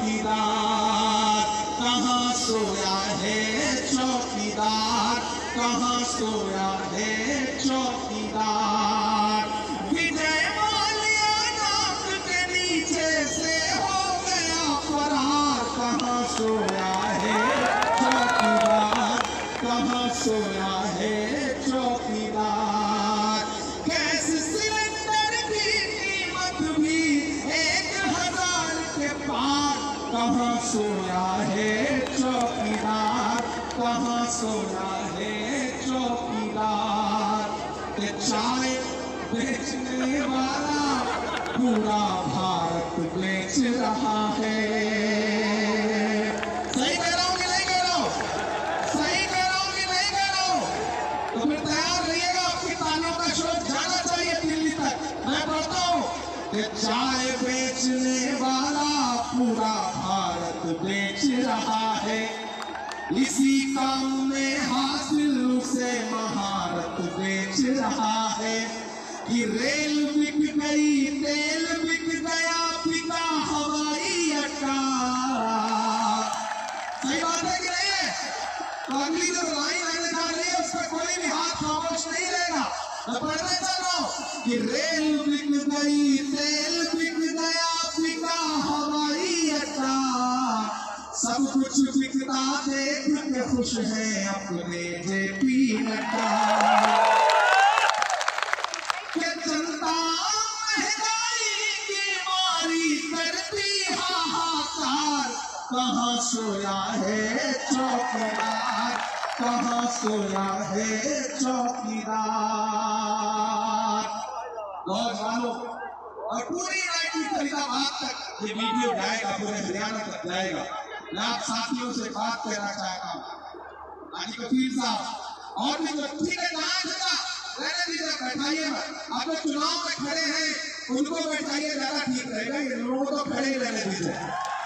चौकीदार, कहाँ सोया है चौकीदार, कहाँ सोया है चौकीदार। विजय माल्या नाक के नीचे से हो गया फरार, कहाँ सोया है चौकीदार, कहाँ सोया है चौकीदार। गैस सिलेंडर की कीमत भी 1000 के पार, कहाँ सोया है चौकीदार, कहाँ सोया है चौकीदार। ये चाय बेचने वाला पूरा भारत बेच रहा है। सही कह रहा हूं कि नहीं कह रहा हूं? सही कह रहा हूं कि नहीं कह रहा हूं? तो फिर तैयार रहिएगा, आपकी तालियों का शोर जाना चाहिए दिल्ली तक। मैं पढ़ता हूं कि चाय बेचने वाला पूरा भारत बेच रहा है, इसी काम में हासिल से महारत बेच रहा है। कि रेल बिक गई, तेल बिक गया, बिका हवाई अड्डा। सही बात है कि नहीं है? तो अगली जो लाइन आने जा रही है उसका कोई भी हाथ खामोश नहीं रहेगा। मैं पढ़ने चल रहा हूं कि रेल बिक गई, तेल बिक गया, बिका हवाई अड्डा। सब कुछ बिकता देख के खुश है अपने जेपी नड्डा। कि जनता महंगाई की मारी करती हाहाकार, कहाँ सोया है चौकीदार, कहाँ सोया है चौकीदार। नौजवानों, और पूरी रायपुर फरीदाबाद तक ये वीडियो जाएगा, पूरे हरियाणा तक जाएगा। मैं आप साथियों से बात करना चाहता हूँ, हाजी कफील साहब और भी जो ठीक है कहाँ जगह रहने दीजिए, बैठाइए मत। आप लोग चुनाव में खड़े हैं, उनको बैठाइए, ज्यादा ठीक रहेगा। इन लोगों को खड़े ही रहने दीजिए,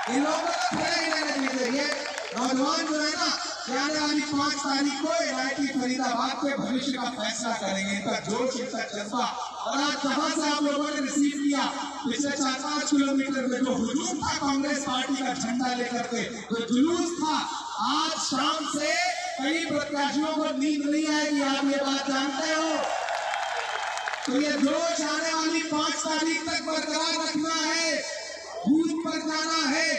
इन लोगों को खड़े ही रहने दीजिए। ये नौजवान जो है ना, आने वाली 5 तारीख को एनआईटी फरीदाबाद के भविष्य का फैसला करेंगे। इनका जोश, इनका जज्बा, और आज जहां से आप लोगों ने रिसीव किया, पिछले 4-5 किलोमीटर में जो हुजूम था कांग्रेस पार्टी का झंडा लेकर के, जो जुलूस था, आज शाम से कई प्रत्याशियों को नींद नहीं आएगी। आप ये बात जानते हो? तो ये जोश आने वाली 5 तारीख तक बरकरार रखना है, बूथ पर जाना है,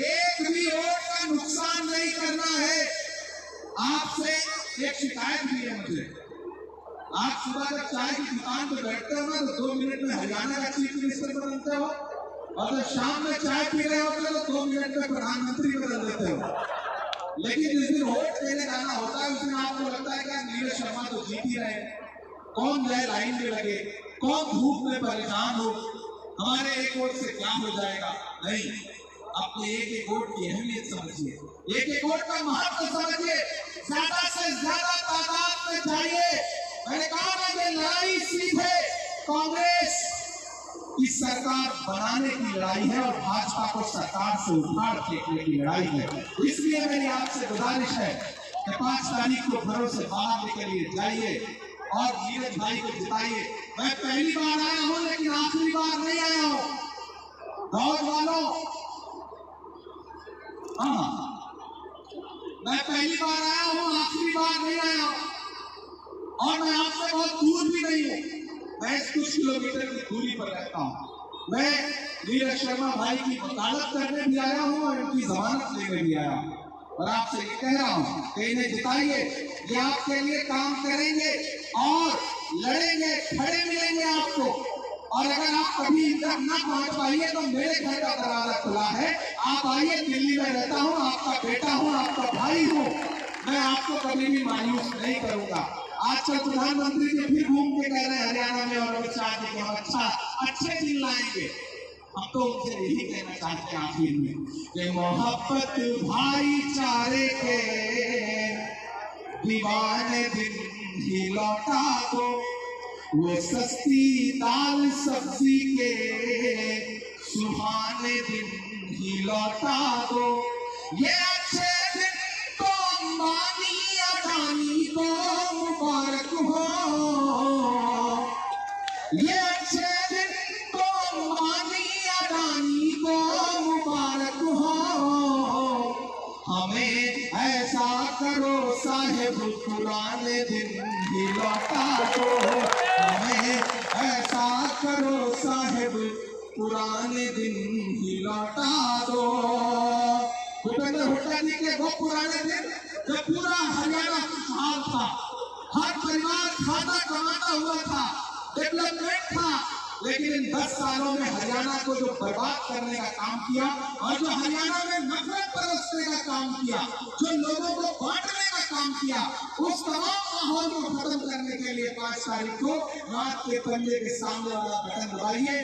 एक भी वोट का नुकसान नहीं करना है। आपसे एक शिकायत भी है मुझे, आप सुबह जब चाय की दुकान पर बैठते हो ना, तो 2 मिनट में हरियाणा का चीफ मिनिस्टर बदलते हो, और जब शाम में चाय पी रहे होते हो तो 2 मिनट में प्रधानमंत्री बदल देते हो। लेकिन जिस दिन वोट देने जाना होता है, उस दिन आपको लगता है कि नीरज शर्मा तो जीत ही रहे, कौन जाए लाइन में लगे, कौन धूप में परेशान हो, हमारे एक वोट से क्या हो जाएगा। नहीं, अपने एक एक वोट की अहमियत समझिए, एक एक वोट का महत्व समझिए, ज्यादा से ज्यादा तादाद में जाइए। मैंने कहा ना, ये लड़ाई सीधे कांग्रेस की सरकार बनाने की लड़ाई है और भाजपा को सरकार से उखाड़ फेंकने की लड़ाई है। इसलिए मेरी आपसे गुजारिश है कि 5 तारीख को घरों से बाहर निकलिए, जाइए और नीरज भाई को जिताइए। मैं पहली बार आया हूं, लेकिन आखिरी बार नहीं आया हूं। नौजवानों, हाँ, मैं पहली बार आया हूं, आखिरी बार नहीं आया हूं। और मैं आपसे बहुत दूर भी नहीं हूं, मैं कुछ किलोमीटर की दूरी पर रहता हूं। मैं नीरज शर्मा भाई की वकालत करने भी आया हूं और उनकी जमानत लेने भी आया हूं। और आपसे ये कह रहा हूं कि इन्हें जिताइए, ये आपके लिए काम करेंगे और लड़ेंगे, खड़े मिलेंगे आपको। और अगर आप कभी इधर न पहुंच पाइए तो मेरे घर का दरवाजा खुला है, आप आइए। दिल्ली में रहता हूं, आपका बेटा हूं, आपका भाई हूं, मैं आपको कभी भी मायूस नहीं करूंगा। आजकल प्रधानमंत्री जी फिर घूम के कह रहे हैं हरियाणा में और अमित शाह जी के हम अच्छे दिन लाएंगे। हम तो उनसे यही कहना चाहते हैं आखिर में कि मोहब्बत भाईचारे के दीवाने दिन ही लौटा दो, वो सस्ती दाल सब्जी के सुहाने दिन ही लौटा दो। ये अच्छे दिन तो अंबानी अडानी को मुबारक हो, ये अच्छे दिन तो अंबानी अडानी को मुबारक हो। ऐसा करो साहेब पुराने दिन ही लौटा दो हमें, ऐसा करो साहेब पुराने दिन ही लौटा दो। भूपेंद्र हुड्डा जी के वो पुराने दिन जब पूरा हरियाणा खुशहाल था, हर परिवार खाता कमाता हुआ था, डेवलपमेंट था, लेकिन इन 10 सालों में हरियाणा को जो बर्बाद करने का काम किया और जो हरियाणा में नफरत बरसने का काम किया, जो लोगों को बांटने का काम किया, उस तमाम माहौल को खत्म करने के लिए 5 तारीख को रात के पंजे के सामने वाला बटन दबाइए,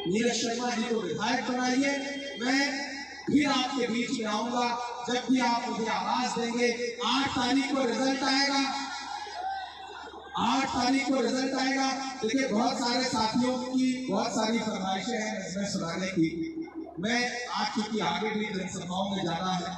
नीरज शर्मा जी को विधायक बनाइए। मैं फिर आपके बीच में आऊंगा जब भी आप मुझे आवाज देंगे। 8 तारीख को रिजल्ट आएगा, 8 तारीख को रिजल्ट आएगा। देखिए, बहुत सारे साथियों की बहुत सारी फरमाइशें हैं इसमें सुनाने की। मैं आज चूंकि आगे भी जनसभाओं में जाना है,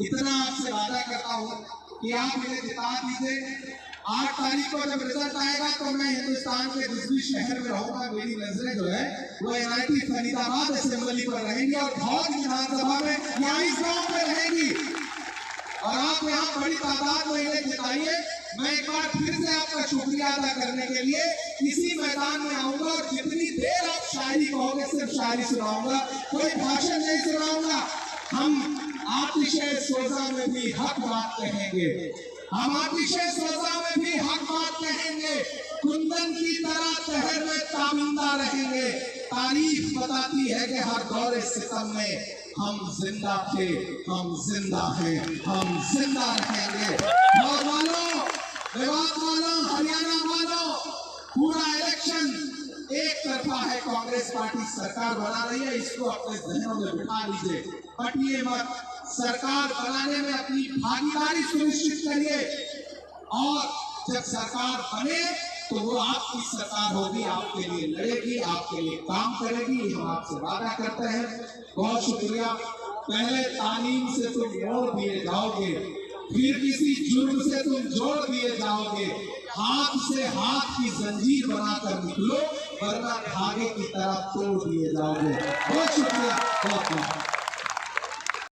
इतना आपसे वादा करता हूँ कि आप मुझे जिता दीजिए। 8 तारीख को जब रिजल्ट आएगा तो मैं हिंदुस्तान के जिस भी शहर में रहूंगा, मेरी नजरें जो है वो NIT फरीदाबाद असेंबली पर रहेंगी और बहुत विधानसभा में यहाँ इस गाँव में रहेंगी और आप यहाँ बड़ी तादाद में इन्हें जिताइए। मैं एक बार फिर से आपका शुक्रिया अदा करने के लिए इसी मैदान में आऊंगा और जितनी देर आप शायरी कहोगे सिर्फ शायरी सुनाऊंगा, कोई भाषण नहीं सुनाऊंगा। हम आतिशे सोजा में भी हक बात कहेंगे, हम आतिशे सोजा में भी हक बात कहेंगे, कुंदन की तरह शहर में ताबिंदा रहेंगे। तारीफ बताती है कि हर दौरे सितम में हम जिंदा थे, हम जिंदा हैं, हम जिंदा रहेंगे। और वालों, मेवात वालों, हरियाणा वालों, पूरा इलेक्शन एक तरफा है, कांग्रेस पार्टी सरकार बना रही है, इसको अपने जहनों में बिठा लीजिए। बटिए मत, सरकार बनाने में अपनी भागीदारी सुनिश्चित करिए और जब सरकार बने तो वो आपकी सरकार होगी, आपके लिए लड़ेगी, आपके लिए काम करेगी, हम आपसे वादा करते हैं। बहुत शुक्रिया। पहले तालीम से तुम मोड़ दिए जाओगे, फिर किसी जुर्म से तुम जोड़ दिए जाओगे, हाथ से हाथ की जंजीर बनाकर निकलो, वरना धागे की तरह तोड़ दिए जाओगे। बहुत शुक्रिया, बहुत बहुत।